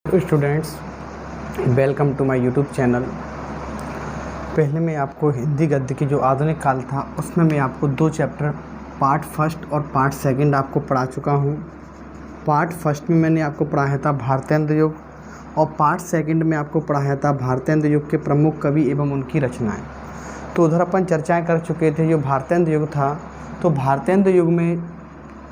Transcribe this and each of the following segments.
Students, welcome to my YouTube channel. पहले मैं आपको हिंदी गद्य की जो आधुनिक काल था उसमें मैं आपको दो चैप्टर पार्ट फर्स्ट और पार्ट सेकंड आपको पढ़ा चुका हूँ। पार्ट फर्स्ट में मैंने आपको पढ़ाया था भारतेंद्र युग और पार्ट सेकंड में आपको पढ़ाया था भारतेंद्र युग के प्रमुख कवि एवं उनकी रचनाएँ। तो उधर अपन चर्चाएँ कर चुके थे। जो भारतेंद्र युग था तो भारतेंद्र युग में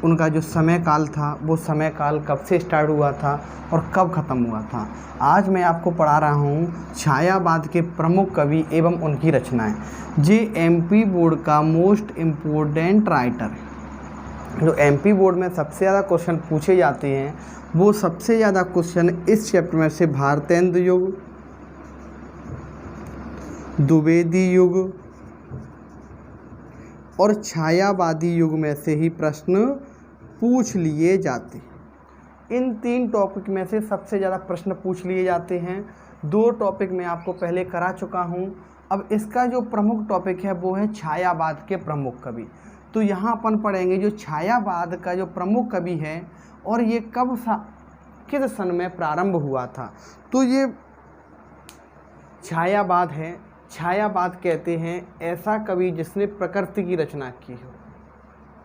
उनका जो समय काल था वो समय काल कब से स्टार्ट हुआ था और कब ख़त्म हुआ था। आज मैं आपको पढ़ा रहा हूँ छायावाद के प्रमुख कवि एवं उनकी रचनाएं। जे एमपी बोर्ड का मोस्ट इम्पोर्टेंट राइटर है। जो एमपी बोर्ड में सबसे ज़्यादा क्वेश्चन पूछे जाते हैं वो सबसे ज़्यादा क्वेश्चन इस चैप्टर में से भारतेंद्र युग, द्विवेदी युग और छायावादी युग में से ही प्रश्न पूछ लिए जाते हैं। इन तीन टॉपिक में से सबसे ज़्यादा प्रश्न पूछ लिए जाते हैं। दो टॉपिक मैं आपको पहले करा चुका हूँ। अब इसका जो प्रमुख टॉपिक है वो है छायावाद के प्रमुख कवि। तो यहाँ अपन पढ़ेंगे जो छायावाद का जो प्रमुख कवि है और ये किस सन में प्रारंभ हुआ था। तो ये छायावाद है। छायावाद कहते हैं ऐसा कवि जिसने प्रकृति की रचना की हो,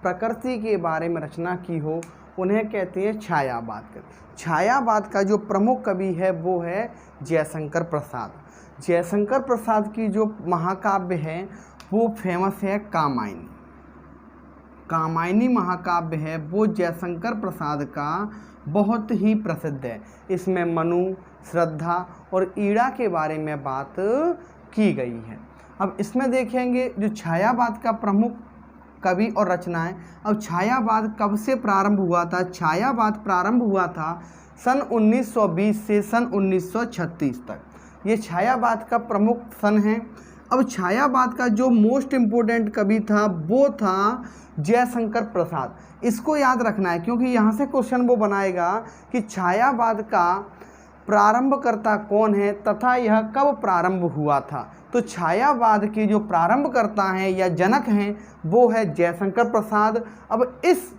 प्रकृति के बारे में रचना की हो, उन्हें कहते हैं छायावाद। छायावाद का जो प्रमुख कवि है वो है जयशंकर प्रसाद। जयशंकर प्रसाद की जो महाकाव्य है वो फेमस है कामायनी। कामायनी महाकाव्य है वो जयशंकर प्रसाद का बहुत ही प्रसिद्ध है। इसमें मनु, श्रद्धा और ईड़ा के बारे में बात की गई है। अब इसमें देखेंगे जो छायावाद का प्रमुख कवि और रचनाएं। अब छायावाद कब से प्रारंभ हुआ था। छायावाद प्रारंभ हुआ था सन 1920 से सन 1936 तक। ये छायावाद का प्रमुख सन है। अब छायावाद का जो मोस्ट इम्पोर्टेंट कवि था वो था जयशंकर प्रसाद। इसको याद रखना है क्योंकि यहाँ से क्वेश्चन वो बनाएगा कि छायावाद का प्रारंभकर्ता कौन है तथा यह कब प्रारंभ हुआ था। तो छायावाद के जो प्रारंभकर्ता हैं या जनक हैं वो है जयशंकर प्रसाद। अब इस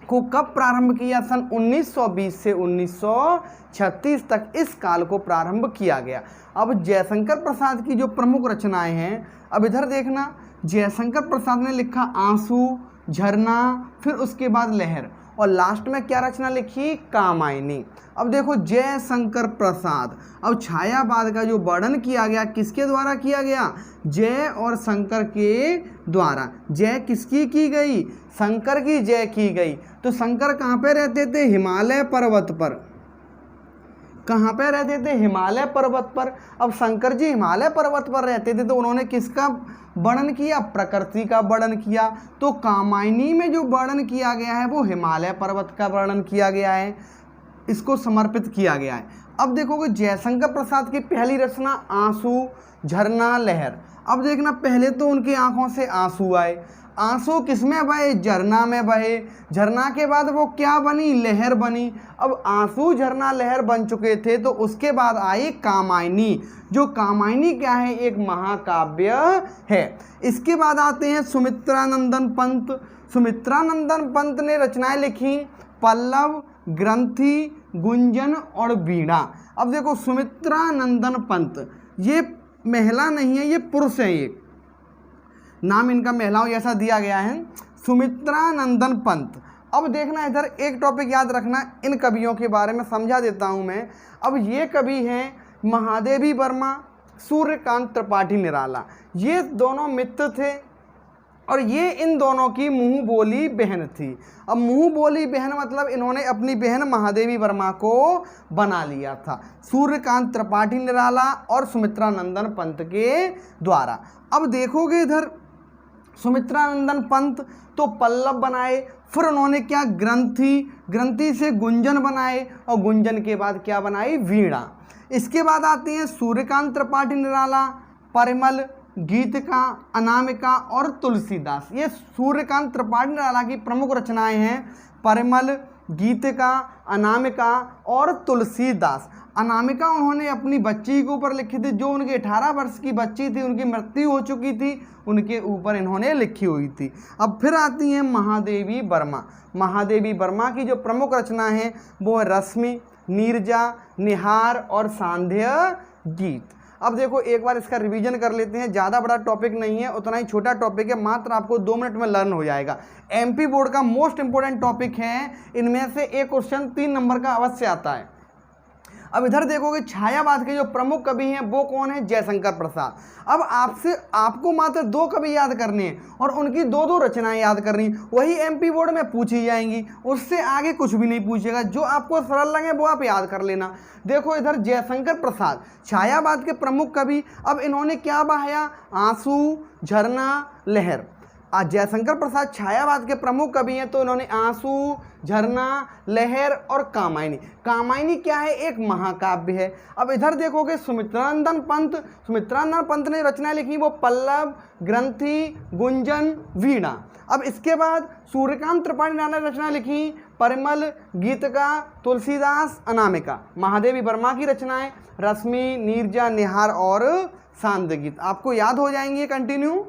को कब प्रारंभ किया, सन 1920 से 1936 तक इस काल को प्रारंभ किया गया। अब जयशंकर प्रसाद की जो प्रमुख रचनाएं हैं, अब इधर देखना, जयशंकर प्रसाद ने लिखा आंसू, झरना, फिर उसके बाद लहर और लास्ट में क्या रचना लिखी, कामायनी। अब देखो जयशंकर प्रसाद। अब छायावाद का जो वर्णन किया गया किसके द्वारा किया गया, जय और शंकर के द्वारा। जय किसकी की गई, शंकर की जय की गई। तो शंकर कहाँ पे रहते थे, हिमालय पर्वत पर। कहाँ पे रहते थे, हिमालय पर्वत पर। अब शंकर जी हिमालय पर्वत पर रहते थे तो उन्होंने किसका वर्णन किया, प्रकृति का वर्णन किया। तो कामायनी में जो वर्णन किया गया है वो हिमालय पर्वत का वर्णन किया गया है, इसको समर्पित किया गया है। अब देखोगे जयशंकर प्रसाद की पहली रचना आंसू, झरना, लहर। अब देखना पहले तो उनकी आंखों से आंसू आए। आंसू किस में बहे, झरना में बहे। झरना के बाद वो क्या बनी, लहर बनी। अब आंसू, झरना, लहर बन चुके थे तो उसके बाद आई कामायनी। जो कामायनी क्या है, एक महाकाव्य है। इसके बाद आते हैं सुमित्रानंदन पंत। सुमित्रानंदन पंत ने रचनाएं लिखी पल्लव, ग्रंथि, गुंजन और वीणा। अब देखो सुमित्रानंदन पंत ये महिला नहीं है, ये पुरुष है। एक नाम इनका महिलाओं जैसा दिया गया है, सुमित्रानंदन पंत। अब देखना इधर एक टॉपिक याद रखना, इन कवियों के बारे में समझा देता हूं मैं। अब ये कवि हैं महादेवी वर्मा, सूर्यकांत त्रिपाठी निराला। ये दोनों मित्र थे और ये इन दोनों की मुँह बोली बहन थी। अब मुँह बोली बहन मतलब इन्होंने अपनी बहन महादेवी वर्मा को बना लिया था, सूर्यकांत त्रिपाठी निराला और सुमित्रानंदन पंत के द्वारा। अब देखोगे इधर सुमित्रानंदन पंत तो पल्लव बनाए, फिर उन्होंने क्या, ग्रंथि से गुंजन बनाए और गुंजन के बाद क्या बनाई, वीणा। इसके बाद आते हैं सूर्यकांत त्रिपाठी निराला, परिमल, गीतिका, अनामिका और तुलसीदास। ये सूर्यकांत त्रिपाठी निराला की प्रमुख रचनाएं हैं, परिमल, गीतिका, अनामिका और तुलसीदास। अनामिका उन्होंने अपनी बच्ची के ऊपर लिखी थी, जो उनकी 18 वर्ष की बच्ची थी, उनकी मृत्यु हो चुकी थी, उनके ऊपर इन्होंने लिखी हुई थी। अब फिर आती हैं महादेवी वर्मा। महादेवी वर्मा की जो प्रमुख रचना है वो है रश्मि, नीरजा, निहार और सांध्य गीत। अब देखो एक बार इसका रिवीजन कर लेते हैं, ज़्यादा बड़ा टॉपिक नहीं है, उतना ही छोटा टॉपिक है, मात्र आपको 2 मिनट में लर्न हो जाएगा। एमपी बोर्ड का मोस्ट इंपॉर्टेंट टॉपिक है, इनमें से एक क्वेश्चन 3 नंबर का अवश्य आता है। अब इधर देखोगे छायावाद के जो प्रमुख कवि हैं वो कौन है, जयशंकर प्रसाद। अब आपको मात्र 2 कवि याद करने हैं और उनकी 2 रचनाएं याद करनी, वही एमपी बोर्ड में पूछी जाएंगी, उससे आगे कुछ भी नहीं पूछेगा, जो आपको सरल लगे वो आप याद कर लेना। देखो इधर जयशंकर प्रसाद छायावाद के प्रमुख कवि, अब इन्होंने क्या बहाया, आंसू, झरना, लहर। जयशंकर प्रसाद छायावाद के प्रमुख कवि हैं, तो इन्होंने आंसू, झरना, लहर और कामायनी। कामायनी क्या है, एक महाकाव्य है। अब इधर देखोगे सुमित्रानंद पंत ने रचनाएं लिखी, वो पल्लव, ग्रंथि, गुंजन, वीणा। अब इसके बाद सूर्यकांत त्रिपाठी ने रचना लिखी, परिमल, गीतिका, तुलसीदास, अनामिका। महादेवी वर्मा की रचनाएं, रश्मि, नीरजा, निहार और सांध्य गीत। आपको याद हो जाएंगे कंटिन्यू।